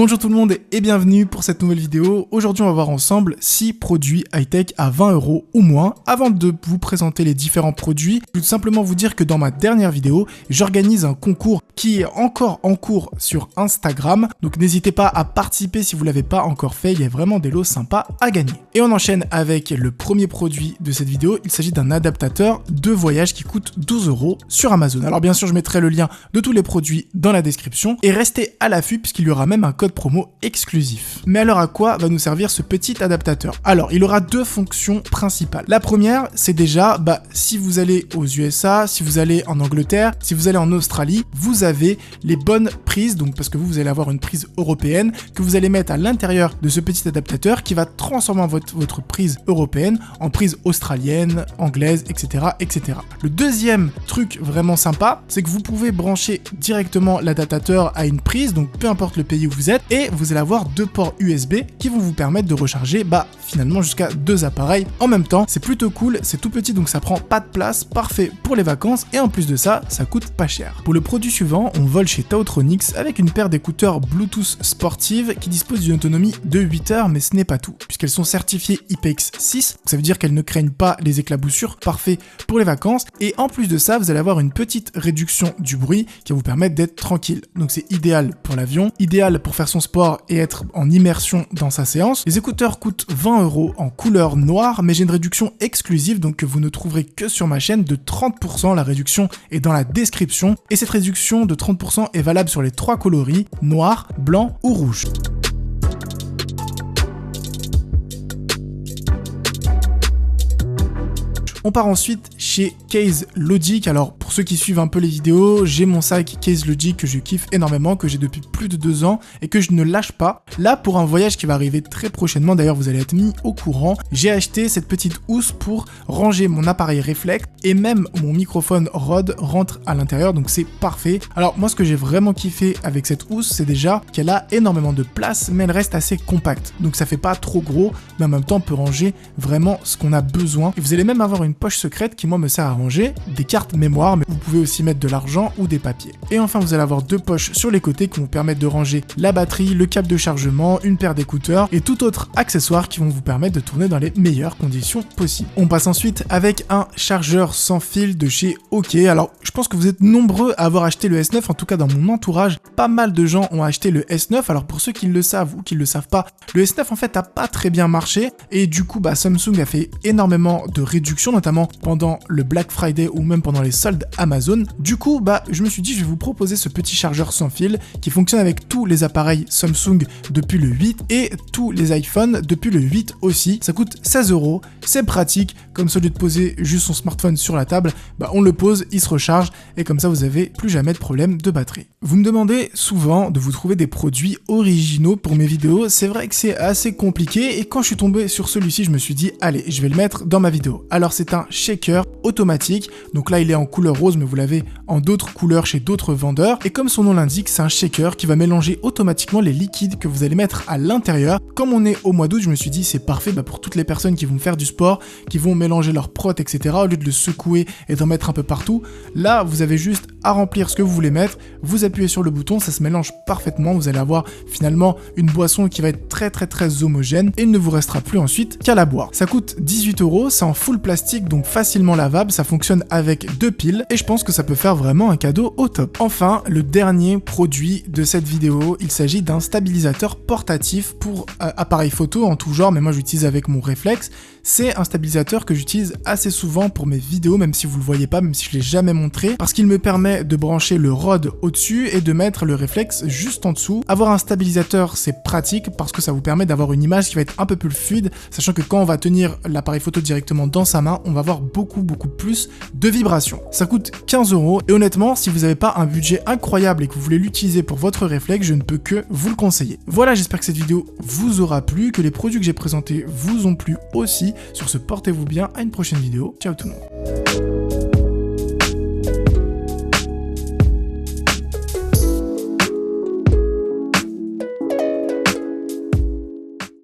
Bonjour tout le monde et bienvenue pour cette nouvelle vidéo. Aujourd'hui on va voir ensemble 6 produits high-tech à 20 € ou moins. Avant de vous présenter les différents produits, je veux tout simplement vous dire que dans ma dernière vidéo, j'organise un concours qui est encore en cours sur Instagram. Donc n'hésitez pas à participer si vous ne l'avez pas encore fait, il y a vraiment des lots sympas à gagner. Et on enchaîne avec le premier produit de cette vidéo. Il s'agit d'un adaptateur de voyage qui coûte 12 € sur Amazon. Alors bien sûr je mettrai le lien de tous les produits dans la description et restez à l'affût puisqu'il y aura même un code promo exclusif. Mais alors à quoi va nous servir ce petit adaptateur? Alors il aura deux fonctions principales. La première, c'est déjà si vous allez aux USA, si vous allez en Angleterre, si vous allez en Australie, vous avez les bonnes prises, donc parce que vous allez avoir une prise européenne que vous allez mettre à l'intérieur de ce petit adaptateur qui va transformer votre prise européenne en prise australienne, anglaise, etc., etc. Le deuxième truc vraiment sympa, c'est que vous pouvez brancher directement l'adaptateur à une prise, donc peu importe le pays où vous êtes, et vous allez avoir deux ports USB qui vont vous permettre de recharger finalement jusqu'à 2 appareils en même temps. C'est plutôt cool, c'est tout petit donc ça prend pas de place, parfait pour les vacances et en plus de ça, ça coûte pas cher. Pour le produit suivant, on vole chez Taotronics avec une paire d'écouteurs Bluetooth sportive qui dispose d'une autonomie de 8 heures, mais ce n'est pas tout, puisqu'elles sont certifiées IPX6, ça veut dire qu'elles ne craignent pas les éclaboussures, parfait pour les vacances, et en plus de ça, vous allez avoir une petite réduction du bruit qui va vous permettre d'être tranquille. Donc c'est idéal pour l'avion, idéal pour faire son sport et être en immersion dans sa séance. Les écouteurs coûtent 20 € en couleur noire, mais j'ai une réduction exclusive, donc que vous ne trouverez que sur ma chaîne de 30%. La réduction est dans la description, et cette réduction de 30% est valable sur les 3 coloris, noir, blanc ou rouge. On part ensuite chez Case Logic. Alors pour ceux qui suivent un peu les vidéos, j'ai mon sac Case Logic que je kiffe énormément, que j'ai depuis plus de 2 ans et que je ne lâche pas. Là, pour un voyage qui va arriver très prochainement, d'ailleurs vous allez être mis au courant, j'ai acheté cette petite housse pour ranger mon appareil réflexe et même mon microphone Rode rentre à l'intérieur, donc c'est parfait. Alors moi ce que j'ai vraiment kiffé avec cette housse, c'est déjà qu'elle a énormément de place, mais elle reste assez compacte. Donc ça fait pas trop gros, mais en même temps on peut ranger vraiment ce qu'on a besoin. Et vous allez même avoir une poche secrète qui moi me sert à ranger des cartes mémoire, mais vous pouvez aussi mettre de l'argent ou des papiers. Et enfin vous allez avoir 2 poches sur les côtés qui vont vous permettre de ranger la batterie, le câble de chargement, une paire d'écouteurs et tout autre accessoire qui vont vous permettre de tourner dans les meilleures conditions possibles. On passe ensuite avec un chargeur sans fil de chez OK. Alors je pense que vous êtes nombreux à avoir acheté le S9, en tout cas dans mon entourage, pas mal de gens ont acheté le S9. Alors pour ceux qui le savent ou qui le savent pas, le S9 en fait a pas très bien marché et du coup Samsung a fait énormément de réductions, notamment pendant le Black Friday ou même pendant les soldes Amazon. Du coup, je me suis dit, je vais vous proposer ce petit chargeur sans fil qui fonctionne avec tous les appareils Samsung depuis le 8 et tous les iPhones depuis le 8 aussi. Ça coûte 16 €, c'est pratique, comme ça au lieu de poser juste son smartphone sur la table, on le pose, il se recharge et comme ça vous avez plus jamais de problème de batterie. Vous me demandez souvent de vous trouver des produits originaux pour mes vidéos. C'est vrai que c'est assez compliqué et quand je suis tombé sur celui-ci, je me suis dit, allez, je vais le mettre dans ma vidéo. Alors c'est un shaker automatique, donc là il est en couleur rose mais vous l'avez en d'autres couleurs chez d'autres vendeurs, et comme son nom l'indique, c'est un shaker qui va mélanger automatiquement les liquides que vous allez mettre à l'intérieur. Comme on est au mois d'août, je me suis dit c'est parfait pour toutes les personnes qui vont faire du sport, qui vont mélanger leur prot, etc. Au lieu de le secouer et d'en mettre un peu partout, là vous avez juste à remplir ce que vous voulez mettre, vous appuyez sur le bouton, ça se mélange parfaitement, vous allez avoir finalement une boisson qui va être très homogène et il ne vous restera plus ensuite qu'à la boire. Ça coûte 18 €, c'est en full plastique donc facilement lavable, ça fonctionne avec 2 piles et je pense que ça peut faire vraiment un cadeau au top. Enfin, le dernier produit de cette vidéo, il s'agit d'un stabilisateur portatif pour appareil photo en tout genre, mais moi j'utilise avec mon réflexe. C'est un stabilisateur que j'utilise assez souvent pour mes vidéos, même si vous le voyez pas, même si je l'ai jamais montré, parce qu'il me permet de brancher le Rode au-dessus et de mettre le réflexe juste en dessous. Avoir un stabilisateur, c'est pratique parce que ça vous permet d'avoir une image qui va être un peu plus fluide, sachant que quand on va tenir l'appareil photo directement dans sa main, on va avoir beaucoup plus de vibrations. Ça coûte 15 € et honnêtement, si vous n'avez pas un budget incroyable et que vous voulez l'utiliser pour votre réflexe, je ne peux que vous le conseiller. Voilà, j'espère que cette vidéo vous aura plu, que les produits que j'ai présentés vous ont plu aussi. Sur ce, portez-vous bien, à une prochaine vidéo. Ciao tout le monde.